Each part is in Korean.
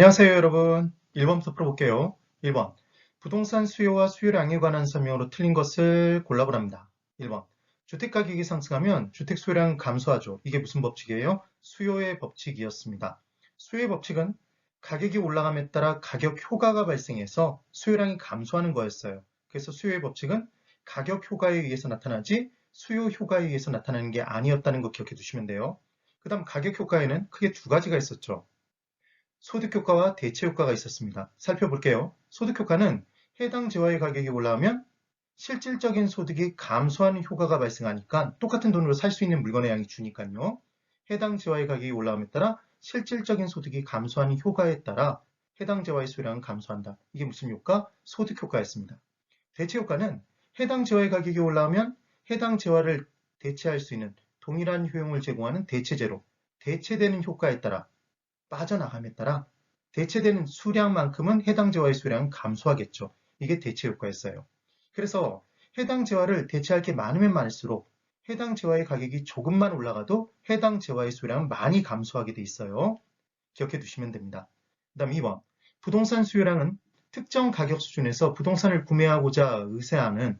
안녕하세요, 여러분. 1번부터 풀어볼게요. 1번. 부동산 수요와 수요량에 관한 설명으로 틀린 것을 골라보랍니다. 1번. 주택가격이 상승하면 주택 수요량은 감소하죠. 이게 무슨 법칙이에요? 수요의 법칙이었습니다. 수요의 법칙은 가격이 올라감에 따라 가격 효과가 발생해서 수요량이 감소하는 거였어요. 그래서 수요의 법칙은 가격 효과에 의해서 나타나지 수요 효과에 의해서 나타나는 게 아니었다는 거 기억해 두시면 돼요. 그 다음 가격 효과에는 크게 두 가지가 있었죠. 소득효과와 대체효과가 있었습니다. 살펴볼게요. 소득효과는 해당 재화의 가격이 올라오면 실질적인 소득이 감소하는 효과가 발생하니까 똑같은 돈으로 살 수 있는 물건의 양이 주니까요. 해당 재화의 가격이 올라옴에 따라 실질적인 소득이 감소하는 효과에 따라 해당 재화의 수량은 감소한다. 이게 무슨 효과? 소득효과였습니다. 대체효과는 해당 재화의 가격이 올라오면 해당 재화를 대체할 수 있는 동일한 효용을 제공하는 대체재로 대체되는 효과에 따라 빠져나감에 따라 대체되는 수량만큼은 해당 재화의 수량은 감소하겠죠. 이게 대체 효과였어요. 그래서 해당 재화를 대체할 게 많으면 많을수록 해당 재화의 가격이 조금만 올라가도 해당 재화의 수량은 많이 감소하게 돼 있어요. 기억해 두시면 됩니다. 그 다음 2번. 부동산 수요량은 특정 가격 수준에서 부동산을 구매하고자 하는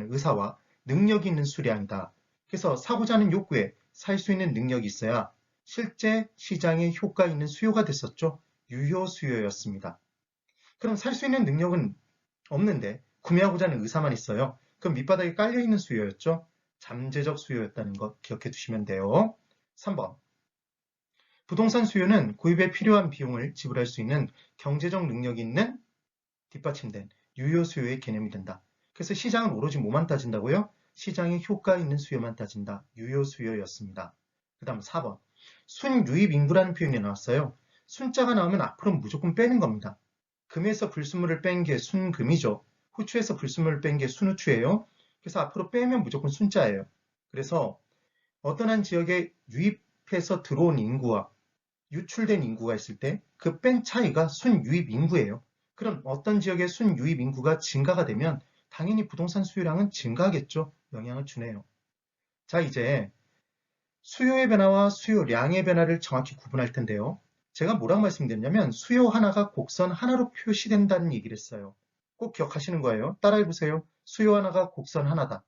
의사와 능력이 있는 수량이다. 그래서 사고자 하는 욕구에 살 수 있는 능력이 있어야 실제 시장에 효과 있는 수요가 됐었죠. 유효 수요였습니다. 그럼 살 수 있는 능력은 없는데 구매하고자 하는 의사만 있어요. 그럼 밑바닥에 깔려있는 수요였죠. 잠재적 수요였다는 것 기억해 두시면 돼요. 3번. 부동산 수요는 구입에 필요한 비용을 지불할 수 있는 경제적 능력이 있는 뒷받침된 유효 수요의 개념이 된다. 그래서 시장은 오로지 뭐만 따진다고요? 시장에 효과 있는 수요만 따진다. 유효 수요였습니다. 그 다음 4번. 순유입 인구라는 표현이 나왔어요. 순자가 나오면 앞으로 무조건 빼는 겁니다. 금에서 불순물을 뺀 게 순금이죠. 후추에서 불순물을 뺀 게 순후추예요. 그래서 앞으로 빼면 무조건 순자예요. 그래서 어떤 한 지역에 유입해서 들어온 인구와 유출된 인구가 있을 때 그 뺀 차이가 순유입 인구예요. 그럼 어떤 지역의 순유입 인구가 증가가 되면 당연히 부동산 수요량은 증가하겠죠. 영향을 주네요. 자, 이제 수요의 변화와 수요량의 변화를 정확히 구분할 텐데요. 제가 뭐라고 말씀드렸냐면 수요 하나가 곡선 하나로 표시된다는 얘기를 했어요. 꼭 기억하시는 거예요. 따라해보세요. 수요 하나가 곡선 하나다.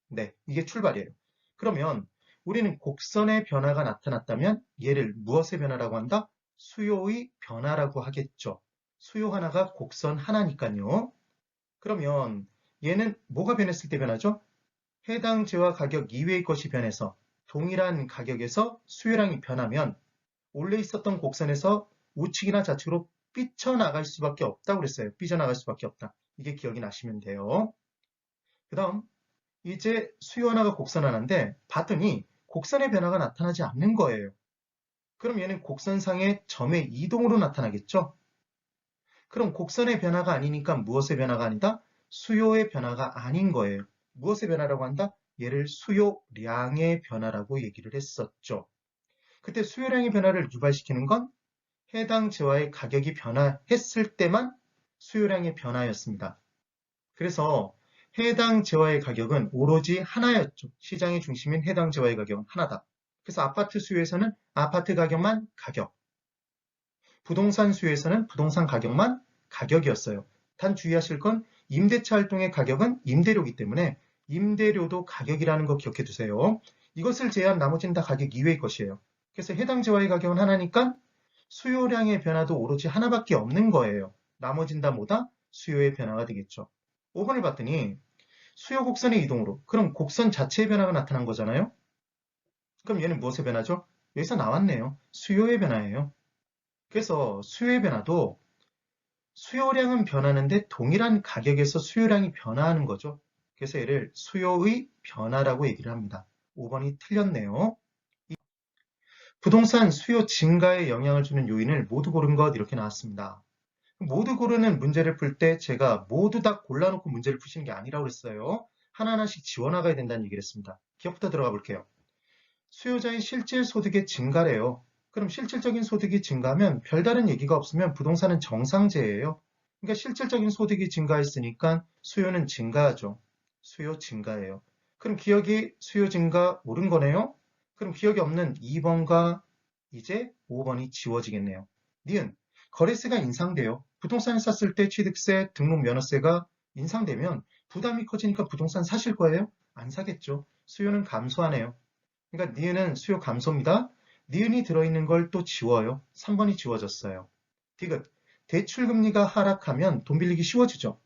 네, 이게 출발이에요. 그러면 우리는 곡선의 변화가 나타났다면 얘를 무엇의 변화라고 한다? 수요의 변화라고 하겠죠. 수요 하나가 곡선 하나니까요. 그러면 얘는 뭐가 변했을 때 변하죠? 해당 재화 가격 이외의 것이 변해서 동일한 가격에서 수요량이 변하면 원래 있었던 곡선에서 우측이나 좌측으로 삐쳐나갈 수밖에 없다고 그랬어요. 삐져나갈 수밖에 없다. 이게 기억이 나시면 돼요. 그 다음 이제 수요 하나가 곡선 하나인데 봤더니 곡선의 변화가 나타나지 않는 거예요. 그럼 얘는 곡선상의 점의 이동으로 나타나겠죠? 그럼 곡선의 변화가 아니니까 무엇의 변화가 아니다? 수요의 변화가 아닌 거예요. 무엇의 변화라고 한다? 얘를 수요량의 변화라고 얘기를 했었죠. 그때 수요량의 변화를 유발시키는 건 해당 재화의 가격이 변화했을 때만 수요량의 변화였습니다. 그래서 해당 재화의 가격은 오로지 하나였죠. 시장의 중심인 해당 재화의 가격은 하나다. 그래서 아파트 수요에서는 아파트 가격만 가격, 부동산 수요에서는 부동산 가격만 가격이었어요. 단 주의하실 건 임대차 활동의 가격은 임대료이기 때문에 임대료도 가격이라는 거 기억해 두세요. 이것을 제외한 나머지는 다 가격 이외의 것이에요. 그래서 해당 재화의 가격은 하나니까 수요량의 변화도 오로지 하나밖에 없는 거예요. 나머진 다 뭐다? 수요의 변화가 되겠죠. 5번을 봤더니 수요 곡선의 이동으로 그럼 곡선 자체의 변화가 나타난 거잖아요. 그럼 얘는 무엇의 변화죠? 여기서 나왔네요. 수요의 변화예요. 그래서 수요의 변화도 수요량은 변하는데 동일한 가격에서 수요량이 변화하는 거죠. 그래서 얘를 수요의 변화라고 얘기를 합니다. 5번이 틀렸네요. 부동산 수요 증가에 영향을 주는 요인을 모두 고른 것 이렇게 나왔습니다. 모두 고르는 문제를 풀 때 제가 모두 다 골라놓고 문제를 푸시는 게 아니라고 그랬어요. 하나하나씩 지워나가야 된다는 얘기를 했습니다. 기억부터 들어가 볼게요. 수요자의 실질 소득의 증가래요. 그럼 실질적인 소득이 증가하면 별다른 얘기가 없으면 부동산은 정상재예요. 그러니까 실질적인 소득이 증가했으니까 수요는 증가하죠. 수요 증가예요. 그럼 기억이 수요 증가 옳은 거네요. 그럼 기억이 없는 2번과 이제 5번이 지워지겠네요. 니은 거래세가 인상돼요. 부동산을 샀을 때 취득세, 등록 면허세가 인상되면 부담이 커지니까 부동산 사실 거예요? 안 사겠죠. 수요는 감소하네요. 그러니까 니은은 수요 감소입니다. 니은이 들어있는 걸 또 지워요. 3번이 지워졌어요. 디귿. 대출금리가 하락하면 돈 빌리기 쉬워지죠.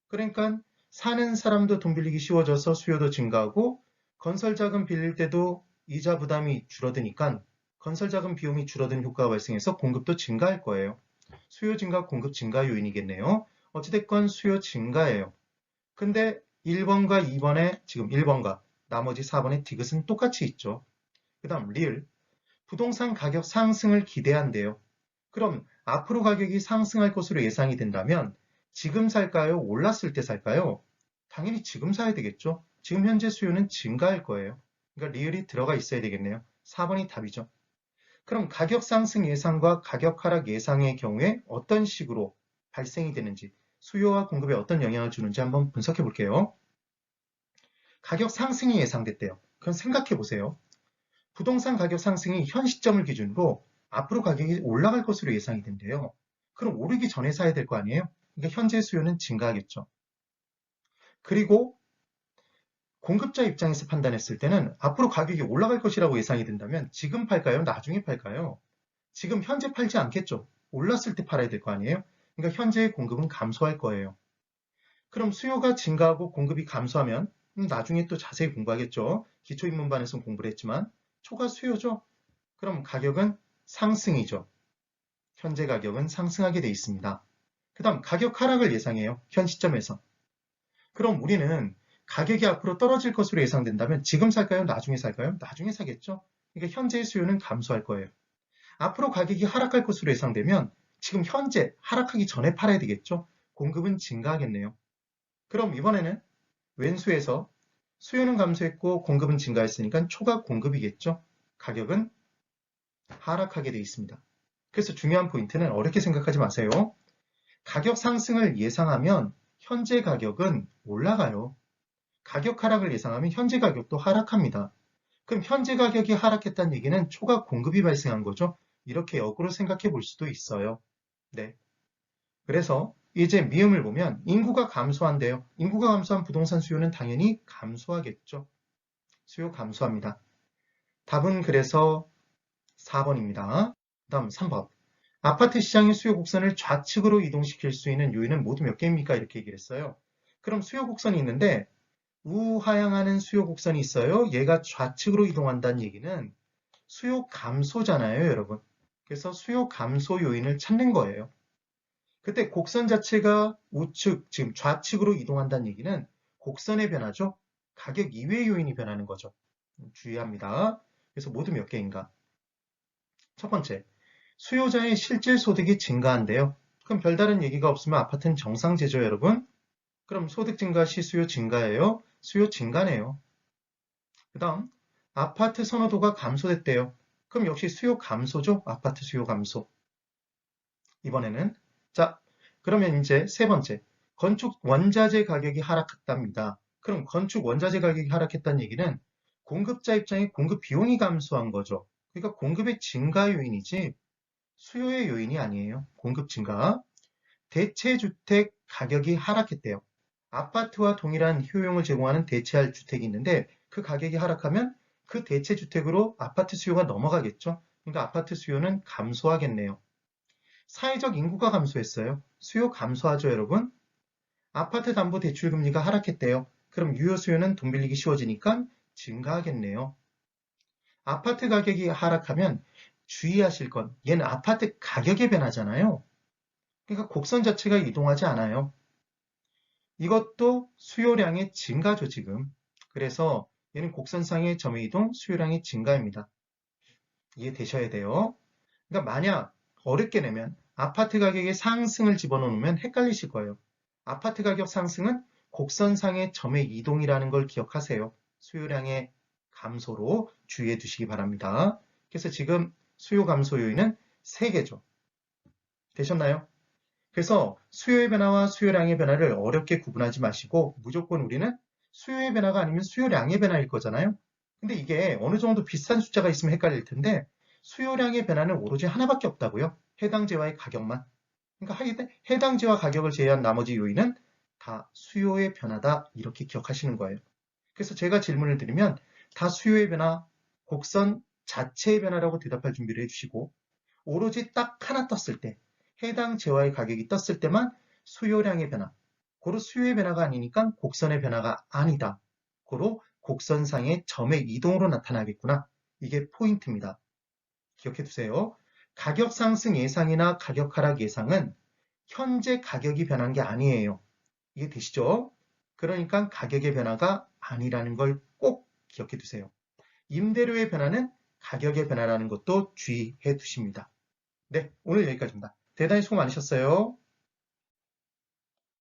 그러니까 사는 사람도 돈 빌리기 쉬워져서 수요도 증가하고 건설자금 빌릴 때도 이자 부담이 줄어드니까 건설자금 비용이 줄어드는 효과가 발생해서 공급도 증가할 거예요. 수요 증가, 공급 증가 요인이겠네요. 어찌됐건 수요 증가예요. 근데 1번과 2번에 지금 1번과 나머지 4번의 디귿은 똑같이 있죠. 그 다음 리을. 부동산 가격 상승을 기대한대요. 그럼 앞으로 가격이 상승할 것으로 예상이 된다면 지금 살까요? 올랐을 때 살까요? 당연히 지금 사야 되겠죠. 지금 현재 수요는 증가할 거예요. 그러니까 리을이 들어가 있어야 되겠네요. 4번이 답이죠. 그럼 가격 상승 예상과 가격 하락 예상의 경우에 어떤 식으로 발생이 되는지, 수요와 공급에 어떤 영향을 주는지 한번 분석해 볼게요. 가격 상승이 예상됐대요. 그럼 생각해 보세요. 부동산 가격 상승이 현 시점을 기준으로 앞으로 가격이 올라갈 것으로 예상이 된대요. 그럼 오르기 전에 사야 될 거 아니에요? 그러니까 현재 수요는 증가하겠죠. 그리고 공급자 입장에서 판단했을 때는 앞으로 가격이 올라갈 것이라고 예상이 된다면 지금 팔까요? 나중에 팔까요? 지금 현재 팔지 않겠죠. 올랐을 때 팔아야 될 거 아니에요? 그러니까 현재의 공급은 감소할 거예요. 그럼 수요가 증가하고 공급이 감소하면 나중에 또 자세히 공부하겠죠. 기초입문반에서 공부를 했지만 초과 수요죠. 그럼 가격은 상승이죠. 현재 가격은 상승하게 돼 있습니다. 그 다음 가격 하락을 예상해요. 현 시점에서. 그럼 우리는 가격이 앞으로 떨어질 것으로 예상된다면 지금 살까요? 나중에 살까요? 나중에 사겠죠. 그러니까 현재의 수요는 감소할 거예요. 앞으로 가격이 하락할 것으로 예상되면 지금 현재 하락하기 전에 팔아야 되겠죠. 공급은 증가하겠네요. 그럼 이번에는 왼수에서 수요는 감소했고 공급은 증가했으니까 초과 공급이겠죠. 가격은 하락하게 되어 있습니다. 그래서 중요한 포인트는 어렵게 생각하지 마세요. 가격 상승을 예상하면 현재 가격은 올라가요. 가격 하락을 예상하면 현재 가격도 하락합니다. 그럼 현재 가격이 하락했다는 얘기는 초과 공급이 발생한 거죠. 이렇게 역으로 생각해 볼 수도 있어요. 네. 그래서 이제 미음을 보면 인구가 감소한대요. 인구가 감소한 부동산 수요는 당연히 감소하겠죠. 수요 감소합니다. 답은 그래서 4번입니다. 다음 3번. 아파트 시장의 수요 곡선을 좌측으로 이동시킬 수 있는 요인은 모두 몇 개입니까? 이렇게 얘기를 했어요. 그럼 수요 곡선이 있는데 우하향하는 수요 곡선이 있어요. 얘가 좌측으로 이동한다는 얘기는 수요 감소잖아요, 여러분. 그래서 수요 감소 요인을 찾는 거예요. 그때 곡선 자체가 우측, 지금 좌측으로 이동한다는 얘기는 곡선의 변화죠. 가격 이외의 요인이 변하는 거죠. 주의합니다. 그래서 모두 몇 개인가? 첫 번째, 수요자의 실질 소득이 증가한대요. 그럼 별다른 얘기가 없으면 아파트는 정상제죠, 여러분? 그럼 소득 증가 시 수요 증가예요? 수요 증가네요. 그 다음, 아파트 선호도가 감소됐대요. 그럼 역시 수요 감소죠? 아파트 수요 감소. 이번에는 자, 그러면 이제 세 번째, 건축 원자재 가격이 하락했답니다. 그럼 건축 원자재 가격이 하락했다는 얘기는 공급자 입장에 공급 비용이 감소한 거죠. 그러니까 공급의 증가 요인이지 수요의 요인이 아니에요. 공급 증가. 대체주택 가격이 하락했대요. 아파트와 동일한 효용을 제공하는 대체할 주택이 있는데 그 가격이 하락하면 그 대체주택으로 아파트 수요가 넘어가겠죠. 그러니까 아파트 수요는 감소하겠네요. 사회적 인구가 감소했어요. 수요 감소하죠, 여러분? 아파트 담보 대출 금리가 하락했대요. 그럼 유효 수요는 돈 빌리기 쉬워지니까 증가하겠네요. 아파트 가격이 하락하면 주의하실 건 얘는 아파트 가격의 변화잖아요. 그러니까 곡선 자체가 이동하지 않아요. 이것도 수요량의 증가죠, 지금. 그래서 얘는 곡선상의 점의 이동, 수요량의 증가입니다. 이해되셔야 돼요. 그러니까 만약 어렵게 내면 아파트 가격의 상승을 집어넣으면 헷갈리실 거예요. 아파트 가격 상승은 곡선상의 점의 이동이라는 걸 기억하세요. 수요량의 감소로 주의해 두시기 바랍니다. 그래서 지금 수요 감소 요인은 3개죠. 되셨나요? 그래서 수요의 변화와 수요량의 변화를 어렵게 구분하지 마시고 무조건 우리는 수요의 변화가 아니면 수요량의 변화일 거잖아요. 근데 이게 어느 정도 비슷한 숫자가 있으면 헷갈릴 텐데 수요량의 변화는 오로지 하나밖에 없다고요. 해당재와의 가격만. 그러니까 해당재와 가격을 제외한 나머지 요인은 다 수요의 변화다. 이렇게 기억하시는 거예요. 그래서 제가 질문을 드리면 다 수요의 변화, 곡선 자체의 변화라고 대답할 준비를 해주시고 오로지 딱 하나 떴을 때 해당 재화의 가격이 떴을 때만 수요량의 변화, 고로 수요의 변화가 아니니까 곡선의 변화가 아니다. 고로 곡선상의 점의 이동으로 나타나겠구나. 이게 포인트입니다. 기억해 두세요. 가격 상승 예상이나 가격 하락 예상은 현재 가격이 변한 게 아니에요. 이게 되시죠? 그러니까 가격의 변화가 아니라는 걸 꼭 기억해 두세요. 임대료의 변화는 가격의 변화라는 것도 주의해 두십니다. 네, 오늘 여기까지입니다. 대단히 수고 많으셨어요.